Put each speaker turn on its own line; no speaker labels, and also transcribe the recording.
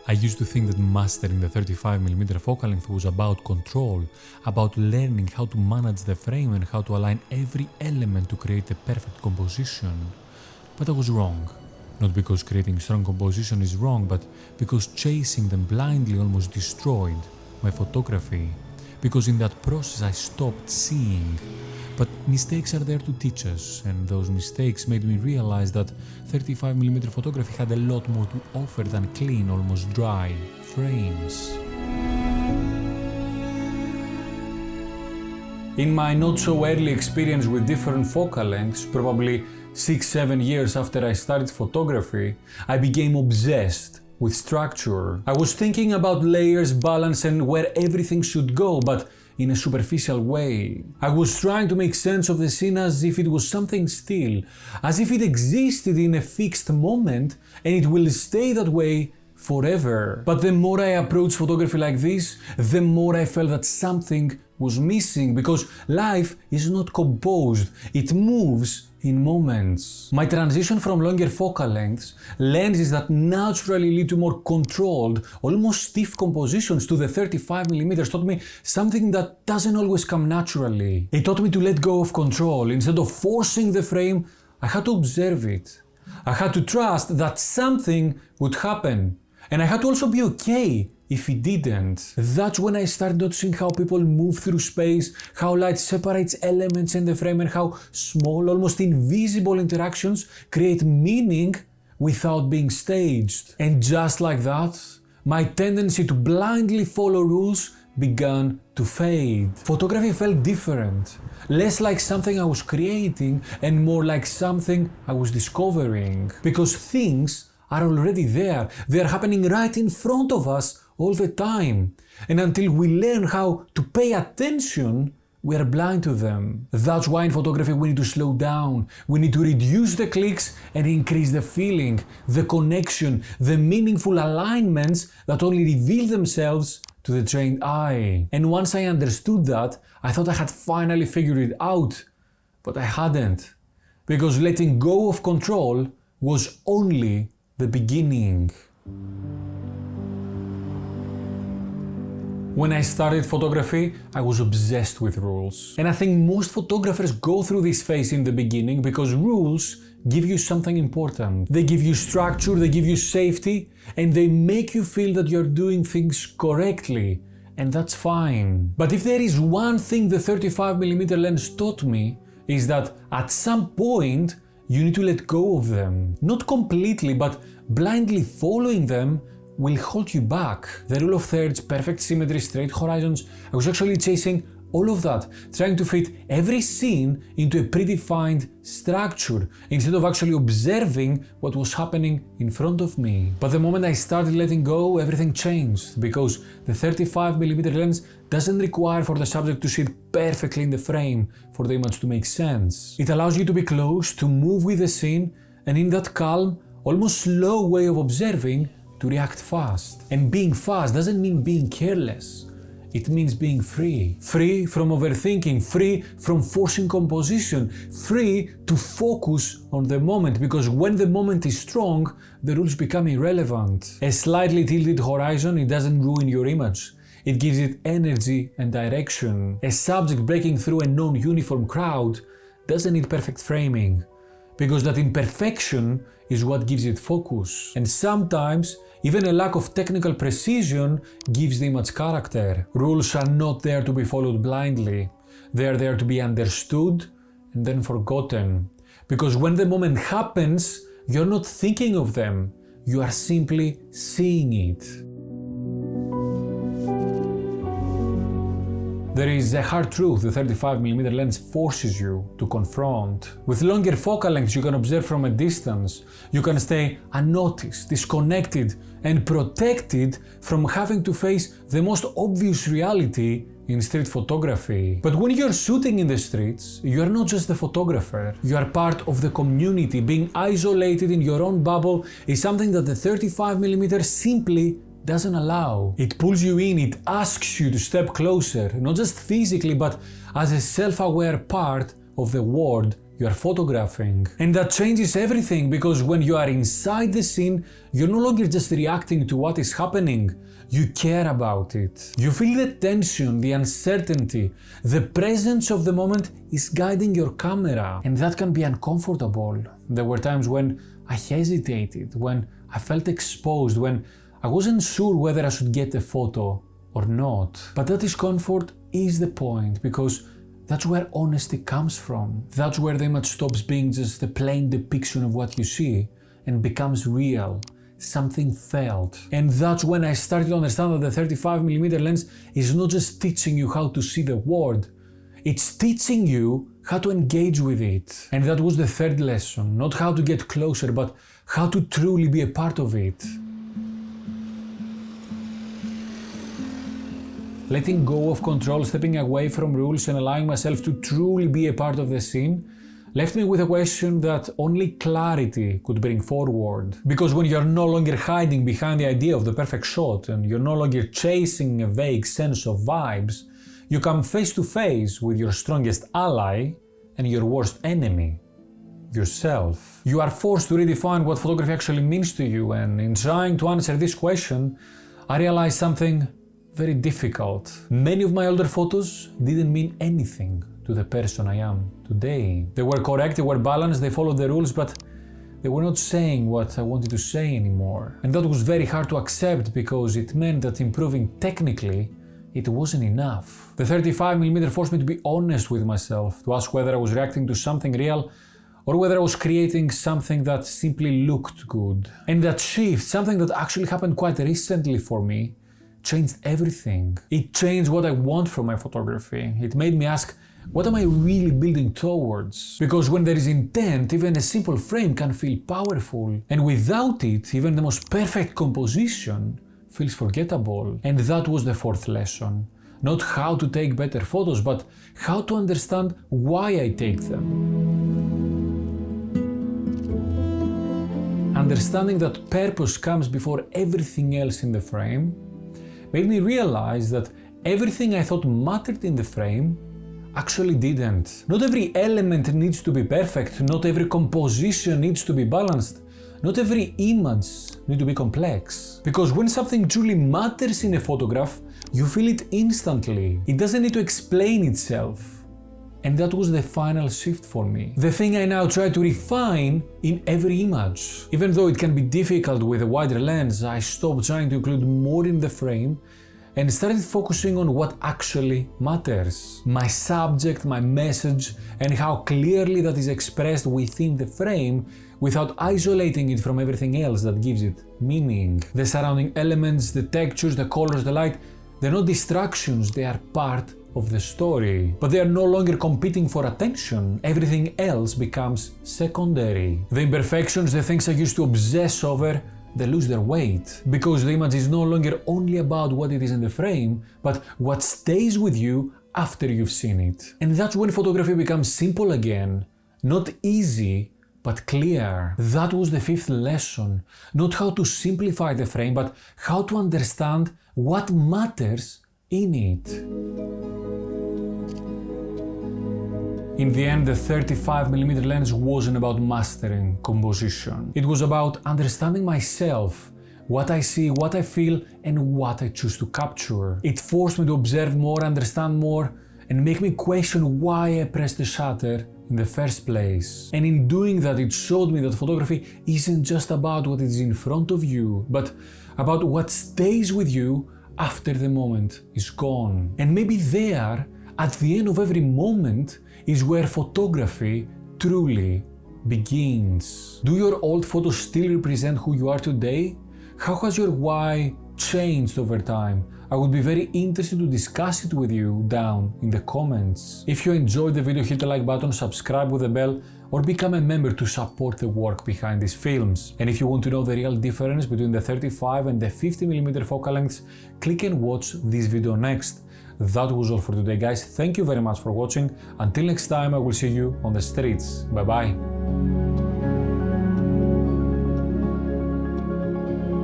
I used to think that mastering the 35mm focal length was about control, about learning how to manage the frame and how to align every element to create a perfect composition. But I was wrong. Not because creating strong composition is wrong, but because chasing them blindly almost destroyed my photography. Because in that process I stopped seeing. But mistakes are there to teach us, and those mistakes made me realize that 35mm photography had a lot more to offer than clean, almost dry frames.
In my not so early experience with different focal lengths, probably 6-7 years after I started photography, I became obsessed with structure. I was thinking about layers, balance and where everything should go, but in a superficial way. I was trying to make sense of the scene as if it was something still, as if it existed in a fixed moment and it will stay that way forever. But the more I approached photography like this, the more I felt that something was missing, because life is not composed, it moves in moments. My transition from longer focal lengths, lenses that naturally lead to more controlled, almost stiff compositions, to the 35mm taught me something that doesn't always come naturally. It taught me to let go of control. Instead of forcing the frame, I had to observe it. I had to trust that something would happen. And I had to also be okay if it didn't. That's when I started noticing how people move through space, how light separates elements in the frame, and how small, almost invisible interactions create meaning without being staged. And just like that, my tendency to blindly follow rules began to fade. Photography felt different, less like something I was creating and more like something I was discovering. Because things are already there, they are happening right in front of us all the time. And until we learn how to pay attention, we are blind to them. That's why in photography we need to slow down, we need to reduce the clicks and increase the feeling, the connection, the meaningful alignments that only reveal themselves to the trained eye. And once I understood that, I thought I had finally figured it out, but I hadn't. Because letting go of control was only the beginning. When I started photography, I was obsessed with rules. And I think most photographers go through this phase in the beginning because rules give you something important. They give you structure, they give you safety, and they make you feel that you're doing things correctly. And that's fine. But if there is one thing the 35mm lens taught me, is that at some point, you need to let go of them. Not completely, but blindly following them will hold you back. The rule of thirds, perfect symmetry, straight horizons, I was actually chasing all of that, trying to fit every scene into a predefined structure, instead of actually observing what was happening in front of me. But the moment I started letting go, everything changed, because the 35mm lens doesn't require for the subject to sit perfectly in the frame for the image to make sense. It allows you to be close, to move with the scene, and in that calm, almost slow way of observing, to react fast. And being fast doesn't mean being careless. It means being free. Free from overthinking, free from forcing composition, free to focus on the moment, because when the moment is strong, the rules become irrelevant. A slightly tilted horizon, it doesn't ruin your image. It gives it energy and direction. A subject breaking through a non-uniform crowd doesn't need perfect framing, because that imperfection is what gives it focus. And sometimes, even a lack of technical precision gives the image character. Rules are not there to be followed blindly. They are there to be understood and then forgotten. Because when the moment happens, you're not thinking of them, you are simply seeing it. There is a hard truth the 35mm lens forces you to confront. With longer focal lengths you can observe from a distance. You can stay unnoticed, disconnected and protected from having to face the most obvious reality in street photography. But when you're shooting in the streets, you are not just the photographer, you are part of the community. Being isolated in your own bubble is something that the 35mm simply doesn't allow. It pulls you in, it asks you to step closer, not just physically, but as a self-aware part of the world you are photographing. And that changes everything, because when you are inside the scene, you're no longer just reacting to what is happening. You care about it. You feel the tension, the uncertainty. The presence of the moment is guiding your camera. And that can be uncomfortable. There were times when I hesitated, when I felt exposed, when I wasn't sure whether I should get a photo or not. But that discomfort is the point, because that's where honesty comes from. That's where the image stops being just a plain depiction of what you see and becomes real, something felt. And that's when I started to understand that the 35mm lens is not just teaching you how to see the world, it's teaching you how to engage with it. And that was the third lesson, not how to get closer, but how to truly be a part of it. Letting go of control, stepping away from rules and allowing myself to truly be a part of the scene left me with a question that only clarity could bring forward. Because when you're no longer hiding behind the idea of the perfect shot and you're no longer chasing a vague sense of vibes, you come face to face with your strongest ally and your worst enemy, yourself. You are forced to redefine what photography actually means to you, and in trying to answer this question, I realized something very difficult. Many of my older photos didn't mean anything to the person I am today. They were correct, they were balanced, they followed the rules, but they were not saying what I wanted to say anymore. And that was very hard to accept, because it meant that improving technically, it wasn't enough. The 35mm forced me to be honest with myself, to ask whether I was reacting to something real or whether I was creating something that simply looked good. And that shift, something that actually happened quite recently for me, changed everything. It changed what I want from my photography. It made me ask, what am I really building towards? Because when there is intent, even a simple frame can feel powerful. And without it, even the most perfect composition feels forgettable. And that was the fourth lesson. Not how to take better photos, but how to understand why I take them. Understanding that purpose comes before everything else in the frame made me realize that everything I thought mattered in the frame actually didn't. Not every element needs to be perfect, not every composition needs to be balanced, not every image needs to be complex. Because when something truly matters in a photograph, you feel it instantly. It doesn't need to explain itself. And that was the final shift for me. The thing I now try to refine in every image. Even though it can be difficult with a wider lens, I stopped trying to include more in the frame and started focusing on what actually matters. My subject, my message, and how clearly that is expressed within the frame without isolating it from everything else that gives it meaning. The surrounding elements, the textures, the colors, the light, they're not distractions, they are part of the story. But they are no longer competing for attention. Everything else becomes secondary. The imperfections, the things I used to obsess over, they lose their weight. Because the image is no longer only about what it is in the frame, but what stays with you after you've seen it. And that's when photography becomes simple again. Not easy, but clear. That was the fifth lesson. Not how to simplify the frame, but how to understand what matters in it. In the end, the 35mm lens wasn't about mastering composition. It was about understanding myself, what I see, what I feel, and what I choose to capture. It forced me to observe more, understand more, and make me question why I pressed the shutter in the first place. And in doing that, it showed me that photography isn't just about what is in front of you, but about what stays with you after the moment is gone. And maybe there, at the end of every moment, is where photography truly begins. Do your old photos still represent who you are today? How has your why changed over time? I would be very interested to discuss it with you down in the comments. If you enjoyed the video, hit the like button, subscribe with the bell, or become a member to support the work behind these films. And if you want to know the real difference between the 35 and the 50mm focal lengths, click and watch this video next. That was all for today, guys. Thank you very much for watching. Until next time, I will see you on the streets. Bye bye.